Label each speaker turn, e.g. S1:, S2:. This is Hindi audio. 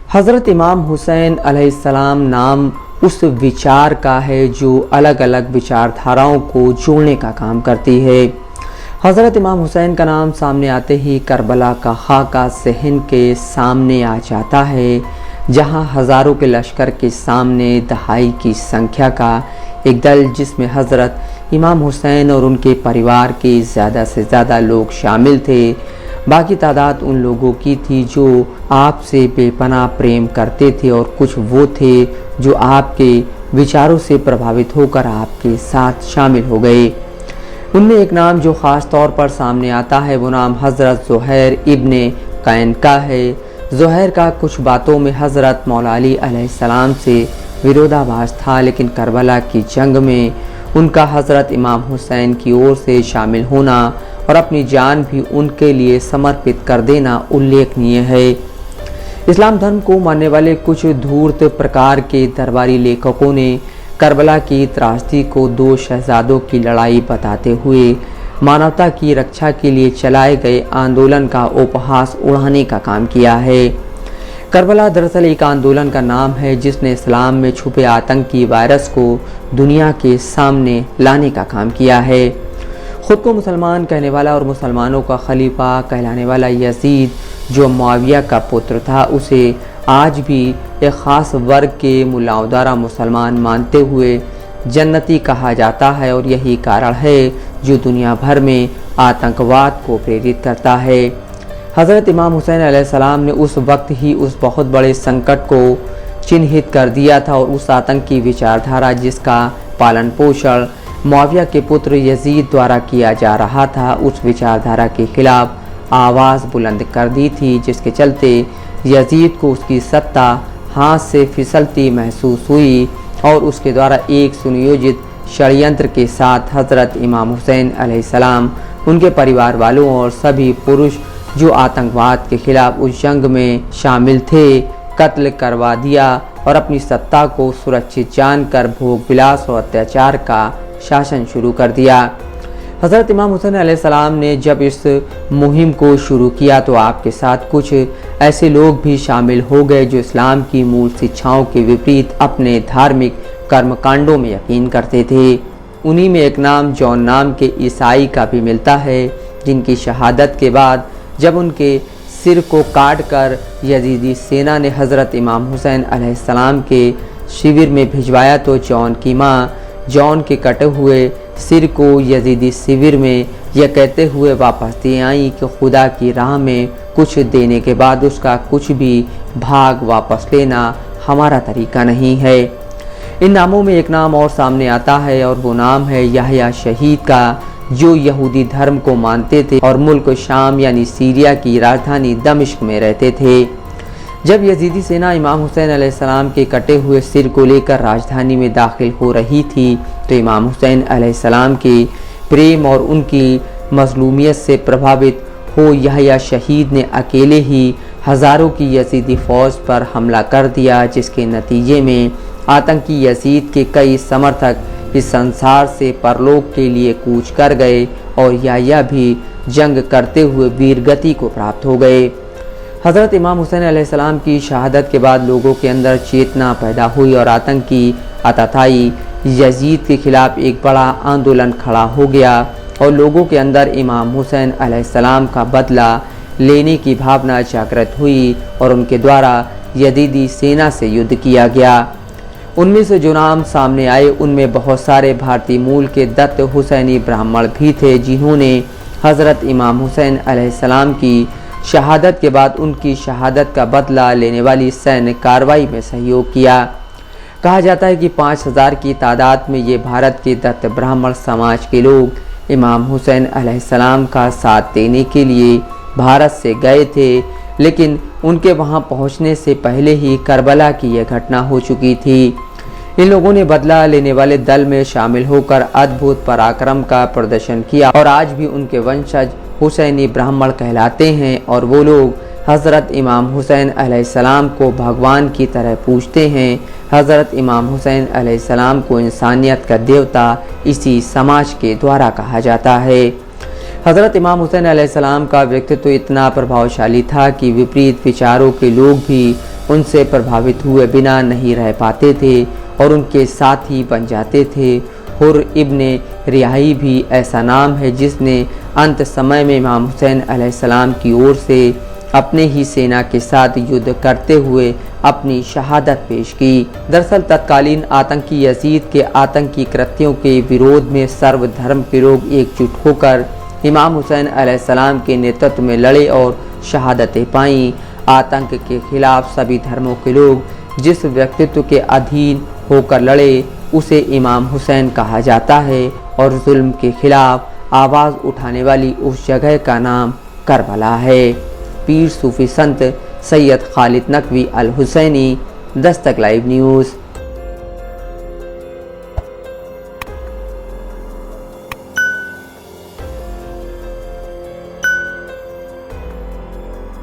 S1: हज़रत इमाम हुसैन अलैहिस्सलाम नाम उस विचार का है जो अलग अलग विचारधाराओं को जोड़ने का काम करती है। हज़रत इमाम हुसैन का नाम सामने आते ही करबला का खाका ज़हन के सामने आ जाता है, जहां हज़ारों के लश्कर के सामने दहाई की संख्या का एक दल जिसमें हज़रत इमाम हुसैन और उनके परिवार के ज़्यादा से ज़्यादा लोग शामिल थे। बाकी तादाद उन लोगों की थी जो आपसे बेपनाह प्रेम करते थे और कुछ वो थे जो आपके विचारों से प्रभावित होकर आपके साथ शामिल हो गए। उनमें एक नाम जो ख़ास तौर पर सामने आता है वो नाम हज़रत ज़ुहैर इब्ने कैन का है। ज़ुहैर का कुछ बातों में हज़रत मौला अली अलैहिस्सलाम से विरोधाभास था, लेकिन करबला की जंग में उनका हज़रत इमाम हुसैन की ओर से शामिल होना और अपनी जान भी उनके लिए समर्पित कर देना उल्लेखनीय है। इस्लाम धर्म को मानने वाले कुछ धूर्त प्रकार के दरबारी लेखकों ने करबला की त्रासदी को दो शहजादों की लड़ाई बताते हुए मानवता की रक्षा के लिए चलाए गए आंदोलन का उपहास उड़ाने का काम किया है। करबला दरअसल एक आंदोलन का नाम है जिसने इस्लाम में छुपे आतंकी वायरस को दुनिया के सामने लाने का काम किया है। खुद को मुसलमान कहने वाला और मुसलमानों का खलीफा कहलाने वाला यजीद, जो मुआविया का पुत्र था, उसे आज भी एक ख़ास वर्ग के मुल्लाओं द्वारा मुसलमान मानते हुए जन्नती कहा जाता है, और यही कारण है जो दुनिया भर में आतंकवाद को प्रेरित करता है। हज़रत इमाम हुसैन अलैहिस्सलाम ने उस वक्त ही उस बहुत बड़े संकट को चिन्हित कर दिया था और उस आतंकी विचारधारा जिसका पालन पोषण मुआविया के पुत्र यजीद द्वारा किया जा रहा था, उस विचारधारा के खिलाफ आवाज़ बुलंद कर दी थी, जिसके चलते यजीद को उसकी सत्ता हाथ से फिसलती महसूस हुई और उसके द्वारा एक सुनियोजित षड्यंत्र के साथ हज़रत इमाम हुसैन अलैहिस्सलाम, उनके परिवार वालों और सभी पुरुष जो आतंकवाद के खिलाफ उस जंग में शामिल थे, कत्ल करवा दिया और अपनी सत्ता को सुरक्षित जानकर भोग विलास और अत्याचार का शासन शुरू कर दिया। हज़रत इमाम हुसैन अलैहिस्सलाम ने जब इस मुहिम को शुरू किया तो आपके साथ कुछ ऐसे लोग भी शामिल हो गए जो इस्लाम की मूल शिक्षाओं के विपरीत अपने धार्मिक कर्मकांडों में यकीन करते थे। उन्हीं में एक नाम जॉन नाम के ईसाई का भी मिलता है, जिनकी शहादत के बाद जब उनके सिर को काट कर यजीदी सेना ने हज़रत इमाम हुसैन अलैहिस्सलाम के शिविर में भिजवाया तो जॉन की माँ जॉन के कटे हुए सिर को यजीदी शिविर में यह कहते हुए वापस दे आई कि खुदा की राह में कुछ देने के बाद उसका कुछ भी भाग वापस लेना हमारा तरीका नहीं है। इन नामों में एक नाम और सामने आता है और वो नाम है याह्या शहीद का, जो यहूदी धर्म को मानते थे और मुल्क शाम यानी सीरिया की राजधानी दमिश्क में रहते थे। जब यजीदी सेना इमाम हुसैन अलैहिस्सलाम के कटे हुए सिर को लेकर राजधानी में दाखिल हो रही थी तो इमाम हुसैन अलैहिस्सलाम के प्रेम और उनकी मज़लूमियत से प्रभावित हो याह्या शहीद ने अकेले ही हज़ारों की यजीदी फ़ौज पर हमला कर दिया, जिसके नतीजे में आतंकी यजीद के कई समर्थक इस संसार से परलोक के लिए कूच कर गए और याह्या भी जंग करते हुए वीरगति को प्राप्त हो गए। हज़रत इमाम हुसैन अलैहिस्सलाम की शहादत के बाद लोगों के अंदर चेतना पैदा हुई और आतंकी अताताई यजीद के खिलाफ एक बड़ा आंदोलन खड़ा हो गया और लोगों के अंदर इमाम हुसैन अलैहिस्सलाम का बदला लेने की भावना जागृत हुई और उनके द्वारा यजीदी सेना से युद्ध किया गया। उनमें से जो नाम सामने आए उनमें बहुत सारे भारतीय मूल के दत्त हुसैनी ब्राह्मण भी थे, जिन्होंने हज़रत इमाम हुसैन अलैहिस्सलाम की शहादत के बाद उनकी शहादत का बदला लेने वाली सैन्य कार्रवाई में सहयोग किया। कहा जाता है कि 5000 की तादाद में ये भारत के दत्त ब्राह्मण समाज के लोग इमाम हुसैन अलैहिस्सलाम का साथ देने के लिए भारत से गए थे, लेकिन उनके वहां पहुंचने से पहले ही करबला की यह घटना हो चुकी थी। इन लोगों ने बदला लेने वाले दल में शामिल होकर अद्भुत पराक्रम का प्रदर्शन किया और आज भी उनके वंशज हुसैनी ब्राह्मण कहलाते हैं और वो लोग हज़रत इमाम हुसैन अलैहिस्सलाम को भगवान की तरह पूजते हैं। हज़रत इमाम हुसैन अलैहिस्सलाम को इंसानियत का देवता इसी समाज के द्वारा कहा जाता है। हज़रत इमाम हुसैन अलैहिस्सलाम का व्यक्तित्व इतना प्रभावशाली था कि विपरीत विचारों के लोग भी उनसे प्रभावित हुए बिना नहीं रह पाते थे और उनके साथी बन जाते थे। हुर इब्ने रियाही भी ऐसा नाम है जिसने अंत समय में इमाम हुसैन अलैहिस्सलाम की ओर से अपने ही सेना के साथ युद्ध करते हुए अपनी शहादत पेश की। दरअसल तत्कालीन आतंकी यजीद के आतंकी कृत्यों के विरोध में सर्वधर्म के लोग एकजुट होकर इमाम हुसैन अलैहिस्सलाम के नेतृत्व में लड़े और शहादतें पाईं। आतंक के खिलाफ सभी धर्मों के लोग जिस व्यक्तित्व के अधीन होकर लड़े उसे इमाम हुसैन कहा जाता है और जुल्म के खिलाफ आवाज़ उठाने वाली उस जगह का नाम करबला है। पीर सूफी संत सैयद खालिद नकवी अल हुसैनी, दस्तक लाइव न्यूज़।